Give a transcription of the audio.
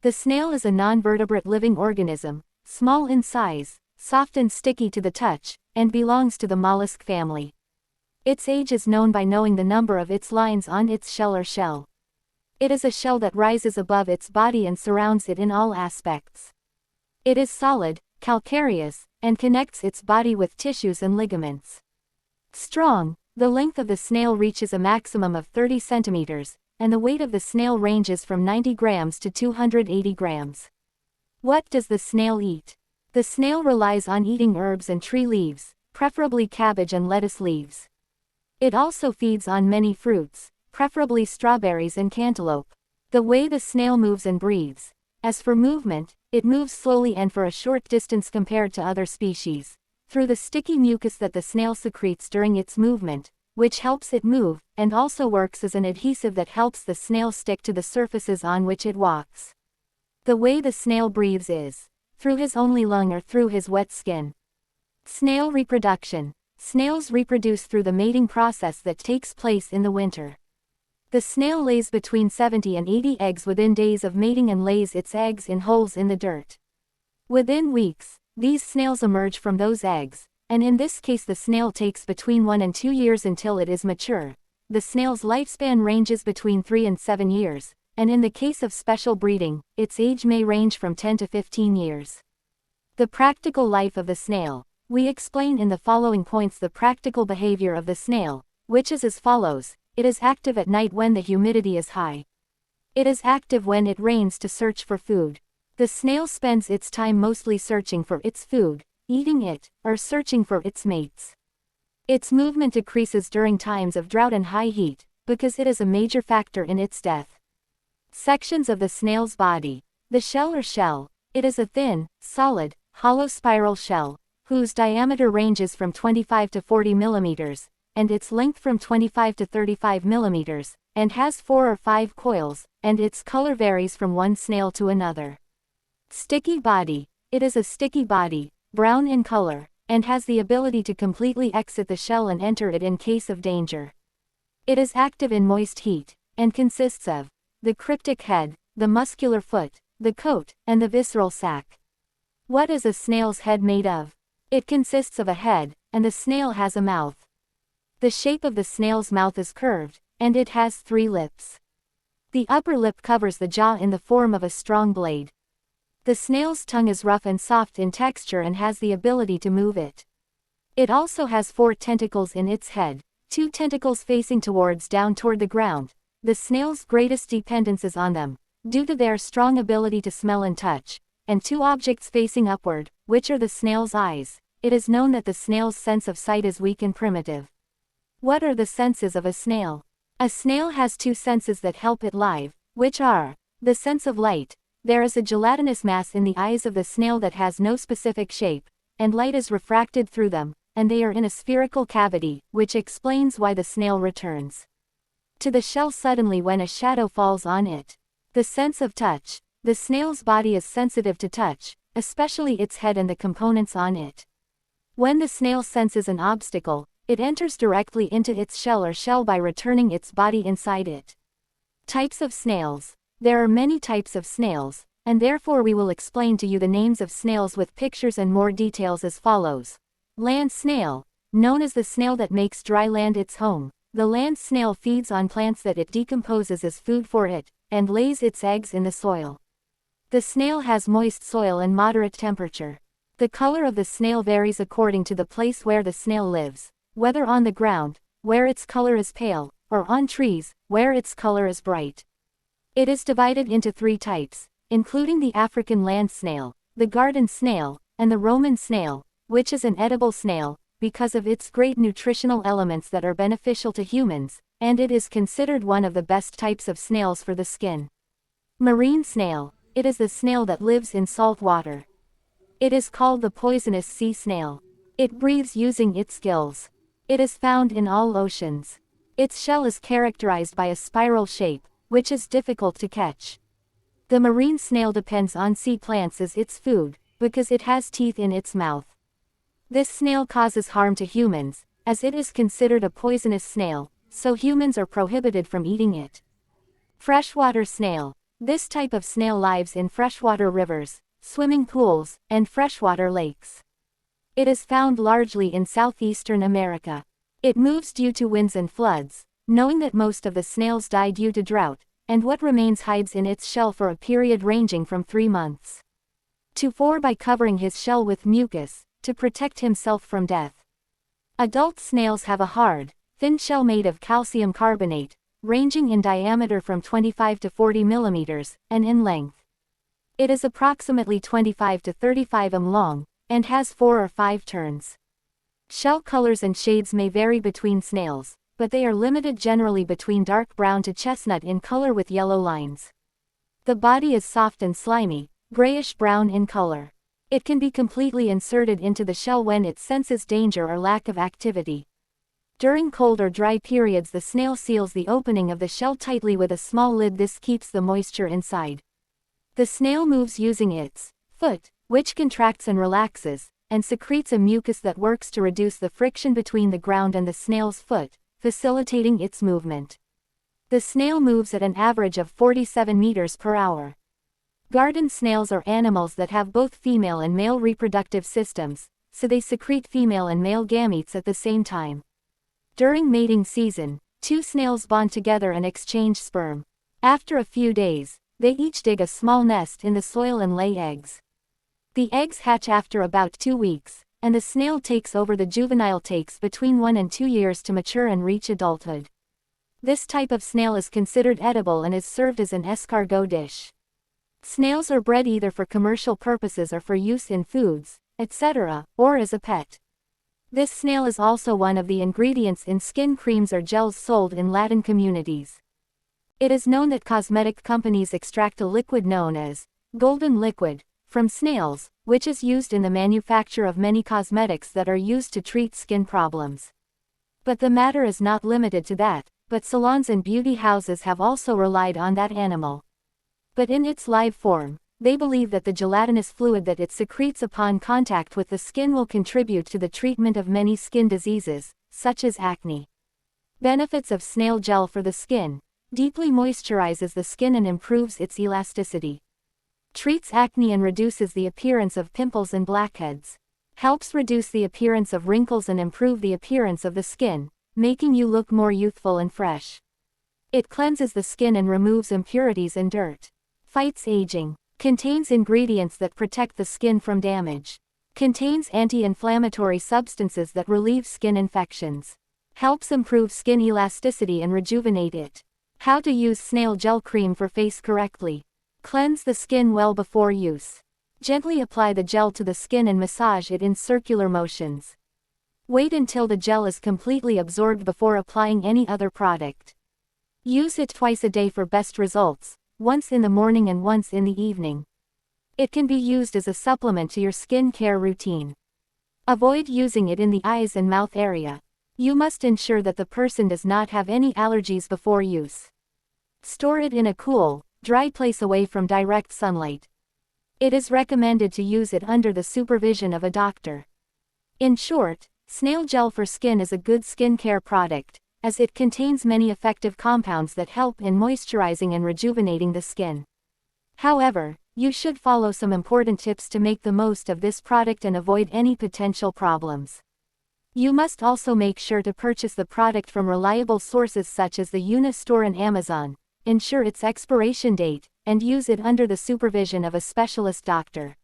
The snail is a non-vertebrate living organism, small in size, soft and sticky to the touch, and belongs to the mollusk family. Its age is known by knowing the number of its lines on its shell or shell. It is a shell that rises above its body and surrounds it in all aspects. It is solid, calcareous, and connects its body with tissues and ligaments. Strong, the length of the snail reaches a maximum of 30 centimeters, and the weight of the snail ranges from 90 grams to 280 grams. What does the snail eat? The snail relies on eating herbs and tree leaves, preferably cabbage and lettuce leaves. It also feeds on many fruits, preferably strawberries and cantaloupe. The way the snail moves and breathes. As for movement, it moves slowly and for a short distance compared to other species, through the sticky mucus that the snail secretes during its movement, which helps it move, and also works as an adhesive that helps the snail stick to the surfaces on which it walks. The way the snail breathes is through his only lung or through his wet skin. Snail reproduction. Snails reproduce through the mating process that takes place in the winter. The snail lays between 70 and 80 eggs within days of mating and lays its eggs in holes in the dirt. Within weeks, these snails emerge from those eggs, and in this case the snail takes between 1 and 2 years until it is mature. The snail's lifespan ranges between 3 and 7 years, and in the case of special breeding, its age may range from 10 to 15 years. The practical life of the snail. We explain in the following points the practical behavior of the snail, which is as follows. It is active at night when the humidity is high. It is active when it rains to search for food. The snail spends its time mostly searching for its food, eating it, or searching for its mates. Its movement decreases during times of drought and high heat, because it is a major factor in its death. Sections of the snail's body. The shell or shell. It is a thin, solid, hollow spiral shell, whose diameter ranges from 25 to 40 millimeters, and its length from 25 to 35 millimeters, and has 4 or 5 coils, and its color varies from one snail to another. Sticky body. It is a sticky body, brown in color, and has the ability to completely exit the shell and enter it in case of danger. It is active in moist heat, and consists of the cryptic head, the muscular foot, the coat, and the visceral sac. What is a snail's head made of? It consists of a head, and the snail has a mouth. The shape of the snail's mouth is curved, and it has 3 lips. The upper lip covers the jaw in the form of a strong blade. The snail's tongue is rough and soft in texture and has the ability to move it. It also has 4 tentacles in its head, 2 tentacles facing down toward the ground. The snail's greatest dependence is on them, due to their strong ability to smell and touch, and 2 objects facing upward, which are the snail's eyes. It is known that the snail's sense of sight is weak and primitive. What are the senses of a snail? A snail has 2 senses that help it live, which are the sense of light. There is a gelatinous mass in the eyes of the snail that has no specific shape, and light is refracted through them, and they are in a spherical cavity, which explains why the snail returns to the shell suddenly when a shadow falls on it. The sense of touch. The snail's body is sensitive to touch, especially its head and the components on it. When the snail senses an obstacle, it enters directly into its shell or shell by returning its body inside it. Types of snails. There are many types of snails, and therefore we will explain to you the names of snails with pictures and more details as follows. Land snail. Known as the snail that makes dry land its home, the land snail feeds on plants that it decomposes as food for it, and lays its eggs in the soil. The snail has moist soil and moderate temperature. The color of the snail varies according to the place where the snail lives, whether on the ground, where its color is pale, or on trees, where its color is bright. It is divided into 3 types, including the African land snail, the garden snail, and the Roman snail, which is an edible snail, because of its great nutritional elements that are beneficial to humans, and it is considered one of the best types of snails for the skin. Marine snail. It is the snail that lives in salt water. It is called the poisonous sea snail. It breathes using its gills. It is found in all oceans. Its shell is characterized by a spiral shape, which is difficult to catch. The marine snail depends on sea plants as its food, because it has teeth in its mouth. This snail causes harm to humans, as it is considered a poisonous snail, so humans are prohibited from eating it. Freshwater snail. This type of snail lives in freshwater rivers, swimming pools, and freshwater lakes. It is found largely in southeastern America. It moves due to winds and floods, knowing that most of the snails die due to drought, and what remains hides in its shell for a period ranging from 3 months to 4 by covering his shell with mucus, to protect himself from death. Adult snails have a hard, thin shell made of calcium carbonate, ranging in diameter from 25 to 40 millimeters, and in length. It is approximately 25 to 35 mm long, and has 4 or 5 turns. Shell colors and shades may vary between snails, but they are limited generally between dark brown to chestnut in color with yellow lines. The body is soft and slimy, grayish-brown in color. It can be completely inserted into the shell when it senses danger or lack of activity. During cold or dry periods, the snail seals the opening of the shell tightly with a small lid. This keeps the moisture inside. The snail moves using its foot, which contracts and relaxes, and secretes a mucus that works to reduce the friction between the ground and the snail's foot, facilitating its movement. The snail moves at an average of 47 meters per hour. Garden snails are animals that have both female and male reproductive systems, so they secrete female and male gametes at the same time. During mating season, 2 snails bond together and exchange sperm. After a few days, they each dig a small nest in the soil and lay eggs. The eggs hatch after about 2 weeks, and the snail takes over. The juvenile takes between 1 and 2 years to mature and reach adulthood. This type of snail is considered edible and is served as an escargot dish. Snails are bred either for commercial purposes or for use in foods, etc., or as a pet. This snail is also one of the ingredients in skin creams or gels sold in Latin communities. It is known that cosmetic companies extract a liquid known as golden liquid from snails, which is used in the manufacture of many cosmetics that are used to treat skin problems. But the matter is not limited to that, but salons and beauty houses have also relied on that animal. But in its live form, they believe that the gelatinous fluid that it secretes upon contact with the skin will contribute to the treatment of many skin diseases, such as acne. Benefits of snail gel for the skin: deeply moisturizes the skin and improves its elasticity. Treats acne and reduces the appearance of pimples and blackheads. Helps reduce the appearance of wrinkles and improve the appearance of the skin, making you look more youthful and fresh. It cleanses the skin and removes impurities and dirt. Fights aging. Contains ingredients that protect the skin from damage. Contains anti-inflammatory substances that relieve skin infections. Helps improve skin elasticity and rejuvenate it. How to use snail gel cream for face correctly. Cleanse the skin well before use. Gently apply the gel to the skin and massage it in circular motions. Wait until the gel is completely absorbed before applying any other product. Use it twice a day for best results, once in the morning and once in the evening. It can be used as a supplement to your skin care routine. Avoid using it in the eyes and mouth area. You must ensure that the person does not have any allergies before use. Store it in a cool, dry place away from direct sunlight. It is recommended to use it under the supervision of a doctor. In short, snail gel for skin is a good skincare product, as it contains many effective compounds that help in moisturizing and rejuvenating the skin. However, you should follow some important tips to make the most of this product and avoid any potential problems. You must also make sure to purchase the product from reliable sources such as the Una store and Amazon, ensure its expiration date, and use it under the supervision of a specialist doctor.